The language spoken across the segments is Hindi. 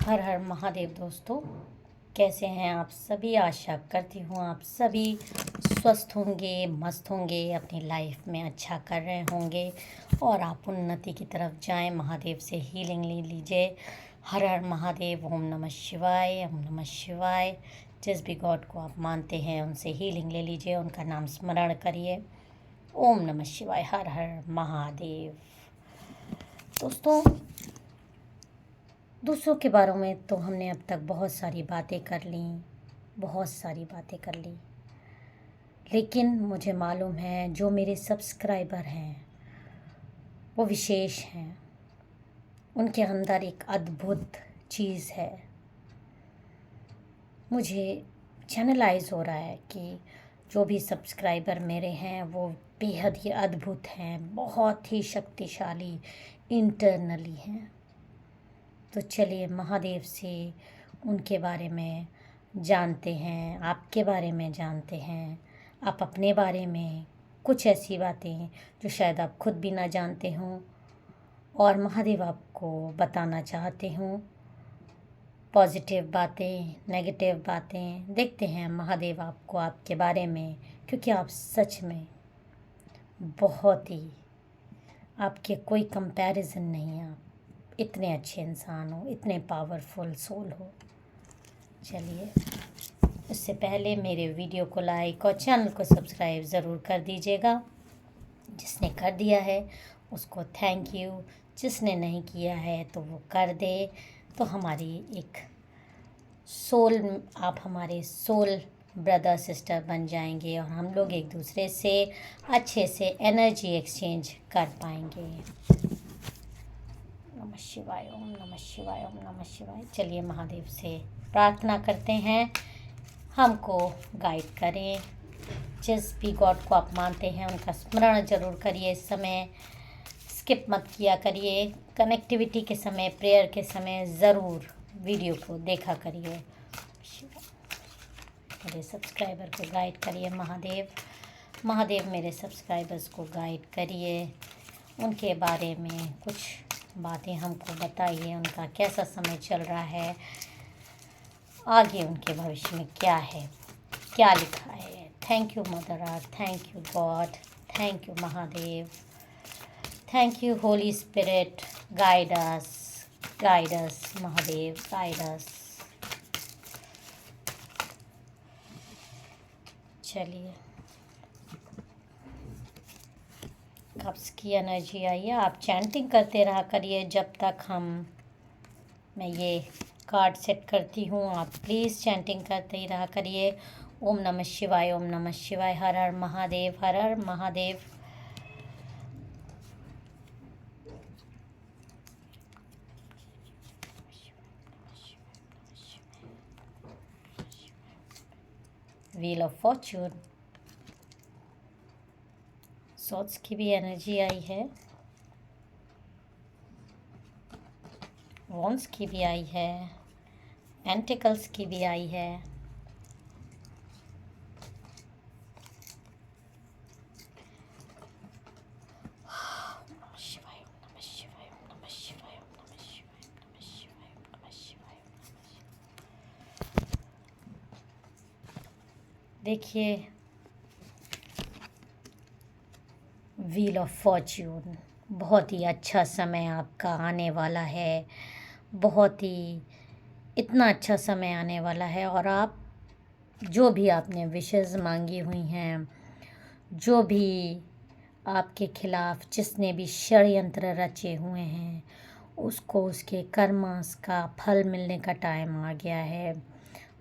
हर हर महादेव दोस्तों, कैसे हैं आप सभी। आशा करती हूँ आप सभी स्वस्थ होंगे, मस्त होंगे, अपनी लाइफ में अच्छा कर रहे होंगे और आप उन्नति की तरफ जाएं। महादेव से हीलिंग ले लीजिए। हर हर महादेव, ओम नमः शिवाय, ओम नमः शिवाय। जिस भी गॉड को आप मानते हैं उनसे हीलिंग ले लीजिए, उनका नाम स्मरण करिए। ओम नमः शिवाय, हर हर महादेव। दोस्तों, दूसरों के बारे में तो हमने अब तक बहुत सारी बातें कर ली, लेकिन मुझे मालूम है जो मेरे सब्सक्राइबर हैं वो विशेष हैं। उनके अंदर एक अद्भुत चीज़ है। मुझे चैनलाइज हो रहा है कि जो भी सब्सक्राइबर मेरे हैं वो बेहद ही अद्भुत हैं, बहुत ही शक्तिशाली इंटरनली हैं। तो चलिए महादेव से उनके बारे में जानते हैं, आपके बारे में जानते हैं, आप अपने बारे में कुछ ऐसी बातें जो शायद आप खुद भी ना जानते हों और महादेव आपको बताना चाहते हों। पॉजिटिव बातें, नेगेटिव बातें, देखते हैं महादेव आपको आपके बारे में, क्योंकि आप सच में बहुत ही, आपके कोई कंपैरिजन नहीं है। आप इतने अच्छे इंसान हो, इतने पावरफुल सोल हो। चलिए, उससे पहले मेरे वीडियो को लाइक और चैनल को सब्सक्राइब ज़रूर कर दीजिएगा। जिसने कर दिया है उसको थैंक यू, जिसने नहीं किया है तो वो कर दे। तो हमारी एक सोल, आप हमारे सोल ब्रदर सिस्टर बन जाएंगे और हम लोग एक दूसरे से अच्छे से एनर्जी एक्सचेंज कर पाएंगे। नमः शिवाय, ओम नमः शिवाय, ओम नमः शिवाय। चलिए महादेव से प्रार्थना करते हैं, हमको गाइड करें। जिस भी गॉड को आप मानते हैं उनका स्मरण जरूर करिए। इस समय स्किप मत किया करिए। कनेक्टिविटी के समय, प्रेयर के समय ज़रूर वीडियो को देखा करिए। मेरे सब्सक्राइबर को गाइड करिए महादेव मेरे सब्सक्राइबर्स को गाइड करिए। उनके बारे में कुछ बातें हमको बताइए, उनका कैसा समय चल रहा है, आगे उनके भविष्य में क्या है, क्या लिखा है। Thank you mother earth, thank you God, thank you Mahadev, thank you Holi spirit. Guide us Mahadev, guide us. चलिए, कब्ज की एनर्जी आई है। आप चैंटिंग करते रहा करिए जब तक मैं ये कार्ड सेट करती हूँ। आप प्लीज़ चैंटिंग करते ही रहा करिए। ओम नमः शिवाय, ओम नमः शिवाय, हर हर महादेव, हर हर Mahadev. Wheel of fortune, swords की भी एनर्जी आई है, वॉन्ड्स की भी आई है, पेंटिकल्स की भी आई है, देखिए व्हील ऑफ फॉर्च्यून। बहुत ही अच्छा समय आपका आने वाला है, बहुत ही इतना अच्छा समय आने वाला है। और आप जो भी आपने विशेज़ मांगी हुई हैं, जो भी आपके खिलाफ जिसने भी षड्यंत्र रचे हुए हैं, उसको उसके कर्मास का फल मिलने का टाइम आ गया है।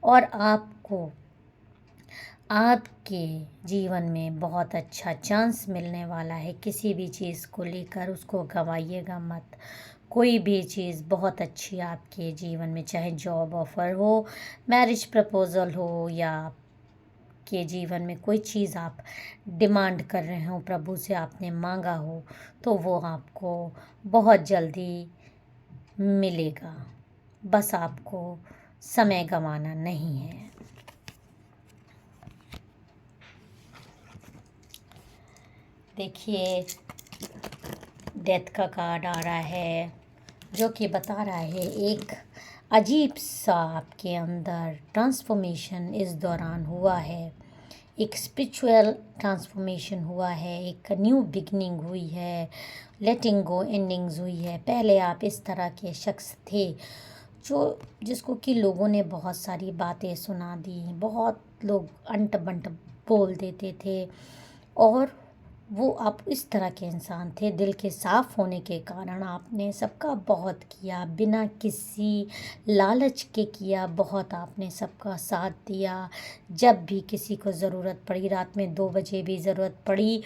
और आपको आपके जीवन में बहुत अच्छा चांस मिलने वाला है। किसी भी चीज़ को लेकर उसको गंवाइएगा मत। कोई भी चीज़ बहुत अच्छी आपके जीवन में, चाहे जॉब ऑफ़र हो, मैरिज प्रपोज़ल हो, या आपके जीवन में कोई चीज़ आप डिमांड कर रहे हो, प्रभु से आपने मांगा हो, तो वो आपको बहुत जल्दी मिलेगा। बस आपको समय गंवाना नहीं है। देखिए, डेथ का कार्ड आ रहा है जो कि बता रहा है एक अजीब सा आपके अंदर ट्रांसफॉर्मेशन इस दौरान हुआ है। एक स्पिरिचुअल ट्रांसफॉर्मेशन हुआ है, एक न्यू बिगनिंग हुई है, लेटिंग गो एंडिंग्स हुई है। पहले आप इस तरह के शख्स थे जिसको कि लोगों ने बहुत सारी बातें सुना दी, बहुत लोग अंट बंट बोल देते थे, और वो आप इस तरह के इंसान थे। दिल के साफ़ होने के कारण आपने सबका बहुत किया, बिना किसी लालच के किया। बहुत आपने सबका साथ दिया। जब भी किसी को ज़रूरत पड़ी, रात में 2 बजे भी ज़रूरत पड़ी,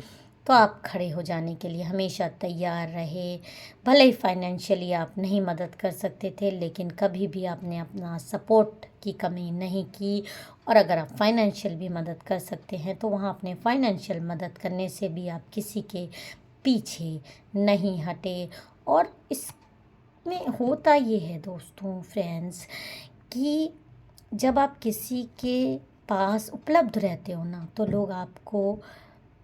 तो आप खड़े हो जाने के लिए हमेशा तैयार रहे। भले ही फाइनेंशियली आप नहीं मदद कर सकते थे, लेकिन कभी भी आपने अपना सपोर्ट की कमी नहीं की। और अगर आप फाइनेंशियल भी मदद कर सकते हैं, तो वहाँ अपने फाइनेंशियल मदद करने से भी आप किसी के पीछे नहीं हटे। और इसमें होता ये है दोस्तों, फ्रेंड्स, कि जब आप किसी के पास उपलब्ध रहते हो ना, तो लोग आपको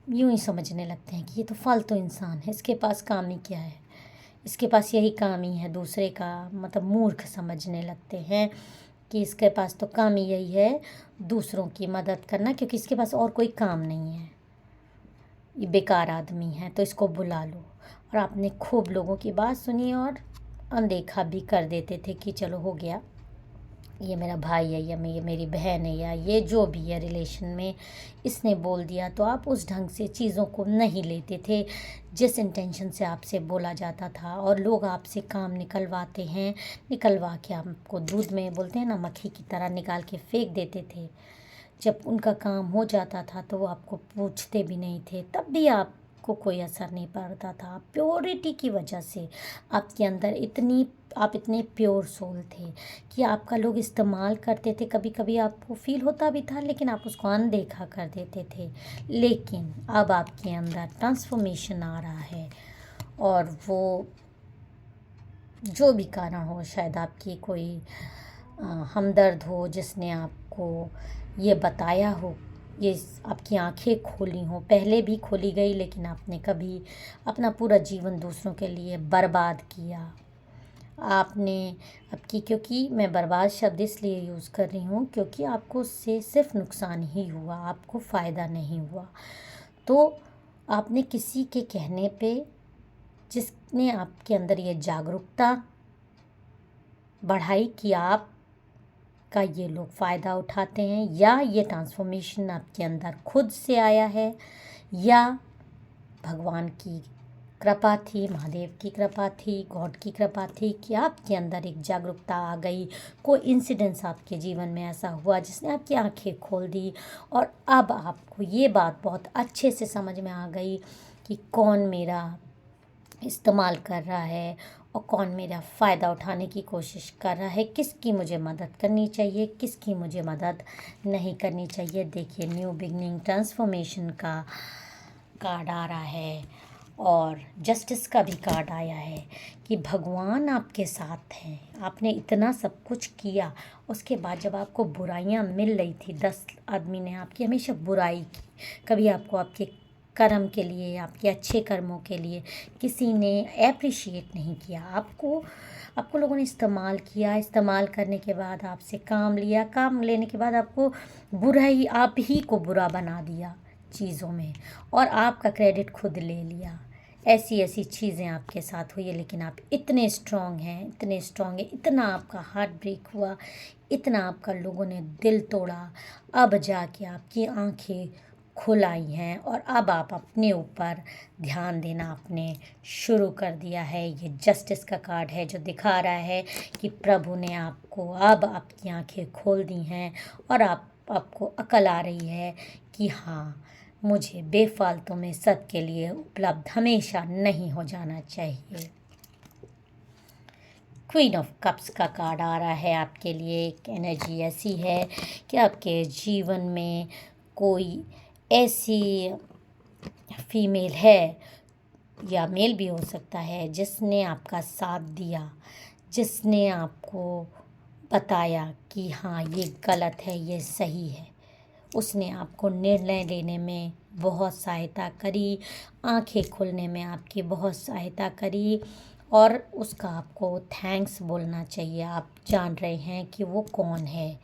यूँ ही समझने लगते हैं कि ये तो फालतू इंसान है, इसके पास काम ही क्या है, इसके पास यही काम ही है। दूसरे का मतलब मूर्ख समझने लगते हैं कि इसके पास तो काम ही यही है, दूसरों की मदद करना, क्योंकि इसके पास और कोई काम नहीं है, ये बेकार आदमी है, तो इसको बुला लो। और आपने खूब लोगों की बात सुनी और अनदेखा भी कर देते थे कि चलो हो गया, ये मेरा भाई है या ये मेरी बहन है या ये जो भी है रिलेशन में, इसने बोल दिया। तो आप उस ढंग से चीज़ों को नहीं लेते थे जिस इंटेंशन से आपसे बोला जाता था। और लोग आपसे काम निकलवाते हैं, निकलवा के आपको दूध में बोलते हैं ना, मक्खी की तरह निकाल के फेंक देते थे। जब उनका काम हो जाता था तो वो आपको पूछते भी नहीं थे, तब भी आपको कोई असर नहीं पड़ता था। प्योरिटी की वजह से आपके अंदर आप इतने प्योर सोल थे कि आपका लोग इस्तेमाल करते थे। कभी कभी आपको फील होता भी था, लेकिन आप उसको अनदेखा कर देते थे। लेकिन अब आपके अंदर ट्रांसफॉर्मेशन आ रहा है, और वो जो भी कारण हो, शायद आपकी कोई हमदर्द हो जिसने आपको ये बताया हो, ये आपकी आंखें खोली हों। पहले भी खोली गई, लेकिन आपने कभी अपना पूरा जीवन दूसरों के लिए बर्बाद किया। आपने आपकी, क्योंकि मैं बर्बाद शब्द इसलिए यूज़ कर रही हूँ क्योंकि आपको उससे सिर्फ नुकसान ही हुआ, आपको फ़ायदा नहीं हुआ। तो आपने किसी के कहने पे, जिसने आपके अंदर ये जागरूकता बढ़ाई कि आप का ये लोग फ़ायदा उठाते हैं, या ये ट्रांसफॉर्मेशन आपके अंदर खुद से आया है, या भगवान की कृपा थी, महादेव की कृपा थी, गॉड की कृपा थी कि आपके अंदर एक जागरूकता आ गई। कोई इंसिडेंस आपके जीवन में ऐसा हुआ जिसने आपकी आंखें खोल दी, और अब आपको ये बात बहुत अच्छे से समझ में आ गई कि कौन मेरा इस्तेमाल कर रहा है और कौन मेरा फ़ायदा उठाने की कोशिश कर रहा है, किसकी मुझे मदद करनी चाहिए, किसकी मुझे मदद नहीं करनी चाहिए। देखिए, न्यू बिगनिंग ट्रांसफॉर्मेशन का कार्ड आ रहा है, और जस्टिस का भी कार्ड आया है कि भगवान आपके साथ हैं। आपने इतना सब कुछ किया, उसके बाद जब आपको बुराइयां मिल रही थी, 10 आदमी ने आपकी हमेशा बुराई की, कभी आपको आपके कर्म के लिए, आपके अच्छे कर्मों के लिए किसी ने एप्रिशिएट नहीं किया। आपको लोगों ने इस्तेमाल किया, इस्तेमाल करने के बाद आपसे काम लिया, काम लेने के बाद आपको बुराई, आप ही को बुरा बना दिया चीज़ों में, और आपका क्रेडिट खुद ले लिया। ऐसी ऐसी चीज़ें आपके साथ हुई है, लेकिन आप इतने स्ट्रांग हैं, इतने स्ट्रांग हैं, इतना आपका हार्ट ब्रेक हुआ, इतना आपका लोगों ने दिल तोड़ा, अब जाके आपकी आंखें खुल आई हैं, और अब आप अपने ऊपर ध्यान देना आपने शुरू कर दिया है। ये जस्टिस का कार्ड है जो दिखा रहा है कि प्रभु ने आपको अब आपकी आंखें खोल दी हैं, और आपको अकल आ रही है कि हाँ, मुझे बेफालतू में सत के लिए उपलब्ध हमेशा नहीं हो जाना चाहिए। क्वीन ऑफ कप्स का कार्ड आ रहा है आपके लिए। एक एनर्जी ऐसी है कि आपके जीवन में कोई ऐसी फीमेल है, या मेल भी हो सकता है, जिसने आपका साथ दिया, जिसने आपको बताया कि हाँ ये गलत है, ये सही है। उसने आपको निर्णय लेने में बहुत सहायता करी, आंखें खुलने में आपकी बहुत सहायता करी, और उसका आपको थैंक्स बोलना चाहिए। आप जान रहे हैं कि वो कौन है,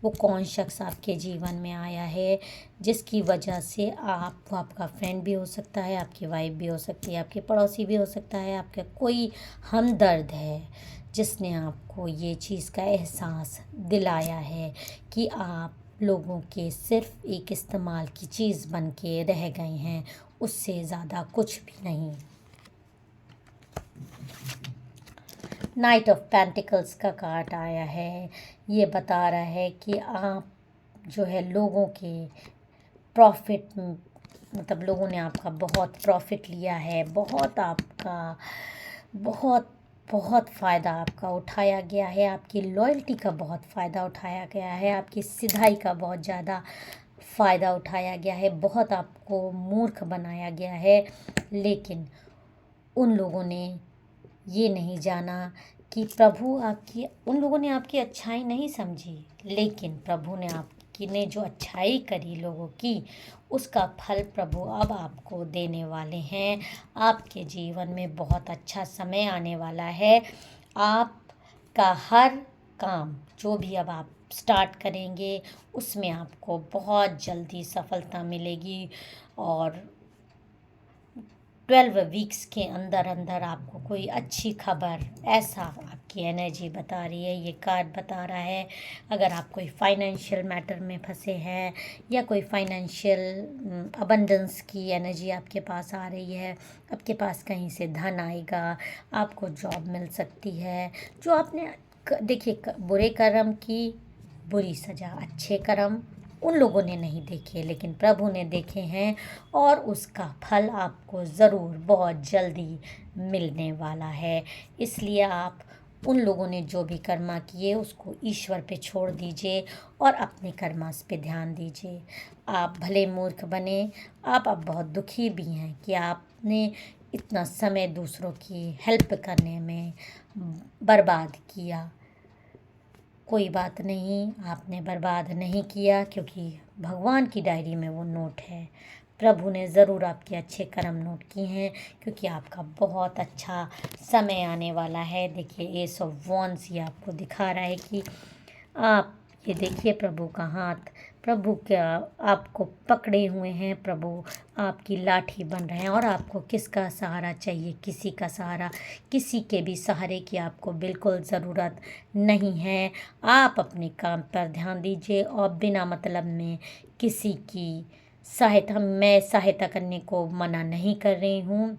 वो कौन शख्स आपके जीवन में आया है जिसकी वजह से वो आपका फ्रेंड भी हो सकता है, आपकी वाइफ भी हो सकती है, आपके पड़ोसी भी हो सकता है, आपका कोई हमदर्द है जिसने आपको ये चीज़ का एहसास दिलाया है कि आप लोगों के सिर्फ एक इस्तेमाल की चीज़ बन के रह गए हैं, उससे ज़्यादा कुछ भी नहीं। नाइट ऑफ पेंटिकल्स का कार्ड आया है। ये बता रहा है कि आप जो है लोगों के प्रॉफिट, मतलब लोगों ने आपका बहुत प्रॉफिट लिया है, बहुत आपका बहुत बहुत फ़ायदा आपका उठाया गया है, आपकी लॉयल्टी का बहुत फ़ायदा उठाया गया है, आपकी सिधाई का बहुत ज़्यादा फ़ायदा उठाया गया है, बहुत आपको मूर्ख बनाया गया है। लेकिन उन लोगों ने ये नहीं जाना कि प्रभु आपकी, उन लोगों ने आपकी अच्छाई नहीं समझी, लेकिन प्रभु ने आपकी ने जो अच्छाई करी लोगों की, उसका फल प्रभु अब आपको देने वाले हैं। आपके जीवन में बहुत अच्छा समय आने वाला है। आपका हर काम जो भी अब आप स्टार्ट करेंगे उसमें आपको बहुत जल्दी सफलता मिलेगी और 12 वीक्स के अंदर अंदर आपको कोई अच्छी खबर, ऐसा आपकी एनर्जी बता रही है, ये कार्ड बता रहा है। अगर आप कोई फाइनेंशियल मैटर में फंसे हैं या कोई फाइनेंशियल अबंडेंस की एनर्जी आपके पास आ रही है, आपके पास कहीं से धन आएगा, आपको जॉब मिल सकती है। जो आपने देखिए, बुरे कर्म की बुरी सज़ा, अच्छे कर्म उन लोगों ने नहीं देखे लेकिन प्रभु ने देखे हैं, और उसका फल आपको ज़रूर बहुत जल्दी मिलने वाला है। इसलिए आप उन लोगों ने जो भी कर्मा किए उसको ईश्वर पे छोड़ दीजिए और अपने कर्मास पे ध्यान दीजिए। आप भले मूर्ख बने, आप अब बहुत दुखी भी हैं कि आपने इतना समय दूसरों की हेल्प करने में बर्बाद किया। कोई बात नहीं, आपने बर्बाद नहीं किया, क्योंकि भगवान की डायरी में वो नोट है। प्रभु ने ज़रूर आपके अच्छे कर्म नोट किए हैं, क्योंकि आपका बहुत अच्छा समय आने वाला है। देखिए, एस ऑफ वॉन्ड्स ये आपको दिखा रहा है कि आप, ये देखिए प्रभु का हाथ, प्रभु क्या आपको पकड़े हुए हैं, प्रभु आपकी लाठी बन रहे हैं। और आपको किसका सहारा चाहिए? किसी का सहारा, किसी के भी सहारे की आपको बिल्कुल ज़रूरत नहीं है। आप अपने काम पर ध्यान दीजिए और बिना मतलब में किसी की सहायता, मैं सहायता करने को मना नहीं कर रही हूँ,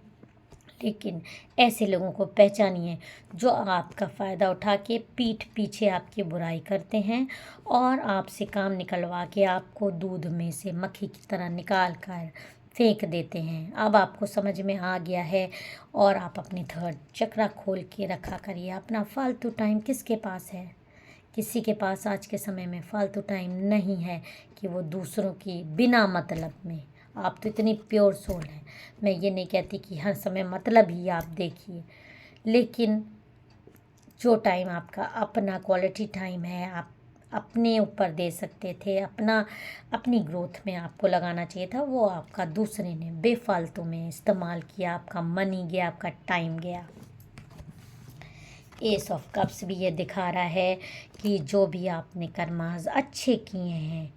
लेकिन ऐसे लोगों को पहचानिए जो आपका फ़ायदा उठा के पीठ पीछे आपकी बुराई करते हैं और आपसे काम निकलवा के आपको दूध में से मक्खी की तरह निकाल कर फेंक देते हैं। अब आपको समझ में आ गया है और आप अपनी थर्ड चक्रा खोल के रखा करिए। अपना फालतू टाइम किसके पास है? किसी के पास आज के समय में फालतू टाइम नहीं है कि वो दूसरों की बिना मतलब में, आप तो इतनी प्योर सोल हैं, मैं ये नहीं कहती कि हर समय मतलब ही आप देखिए, लेकिन जो टाइम आपका अपना क्वालिटी टाइम है, आप अपने ऊपर दे सकते थे, अपनी ग्रोथ में आपको लगाना चाहिए था, वो आपका दूसरे ने बेफालतू में इस्तेमाल किया, आपका मनी गया, आपका टाइम गया। एस ऑफ कप्स भी ये दिखा रहा है कि जो भी आपने कर्माज अच्छे किए हैं,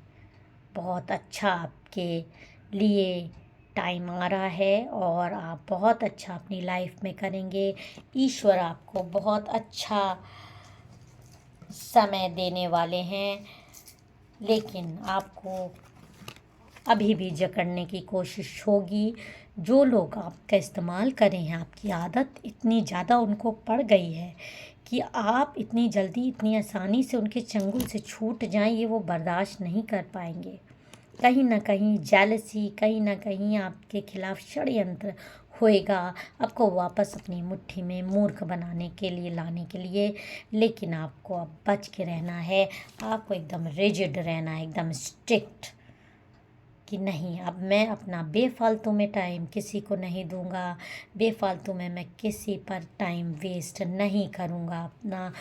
बहुत अच्छा आपके लिए टाइम आ रहा है और आप बहुत अच्छा अपनी लाइफ में करेंगे। ईश्वर आपको बहुत अच्छा समय देने वाले हैं, लेकिन आपको अभी भी जकड़ने की कोशिश होगी। जो लोग आपका इस्तेमाल करें हैं, आपकी आदत इतनी ज़्यादा उनको पड़ गई है कि आप इतनी जल्दी, इतनी आसानी से उनके चंगुल से छूट जाएं, ये वो बर्दाश्त नहीं कर पाएंगे। कहीं ना कहीं जेलसी, कहीं ना कहीं आपके खिलाफ षड्यंत्र होएगा, आपको वापस अपनी मुट्ठी में मूर्ख बनाने के लिए, लाने के लिए। लेकिन आपको अब बच के रहना है, आपको एकदम रिजिड रहना है, एकदम स्ट्रिक्ट, कि नहीं, अब मैं अपना बेफालतू में टाइम किसी को नहीं दूंगा, बेफालतू में मैं किसी पर टाइम वेस्ट नहीं करूंगा। अपना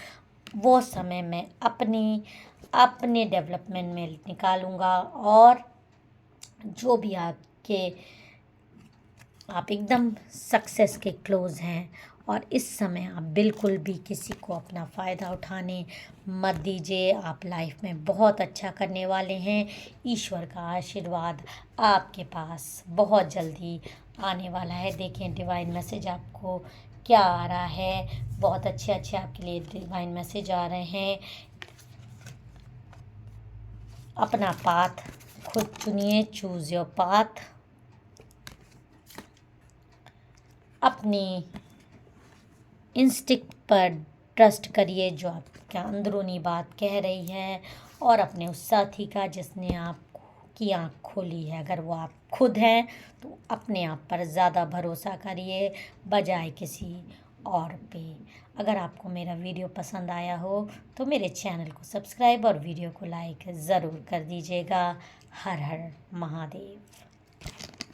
वो समय मैं अपने डेवलपमेंट में निकालूंगा, और जो भी आप एकदम सक्सेस के क्लोज हैं और इस समय आप बिल्कुल भी किसी को अपना फ़ायदा उठाने मत दीजिए। आप लाइफ में बहुत अच्छा करने वाले हैं। ईश्वर का आशीर्वाद आपके पास बहुत जल्दी आने वाला है। देखें डिवाइन मैसेज आपको क्या आ रहा है। बहुत अच्छे अच्छे आपके लिए डिवाइन मैसेज आ रहे हैं। अपना पाथ खुद चुनिए, चूज़ योर पाथ। अपनी इंस्टिक्ट पर ट्रस्ट करिए जो आपका अंदरूनी बात कह रही है, और अपने उस साथी का जिसने आपकी आँख खोली है। अगर वो आप खुद हैं तो अपने आप पर ज़्यादा भरोसा करिए बजाय किसी और पे। अगर आपको मेरा वीडियो पसंद आया हो तो मेरे चैनल को सब्सक्राइब और वीडियो को लाइक ज़रूर कर दीजिएगा। हर हर महादेव।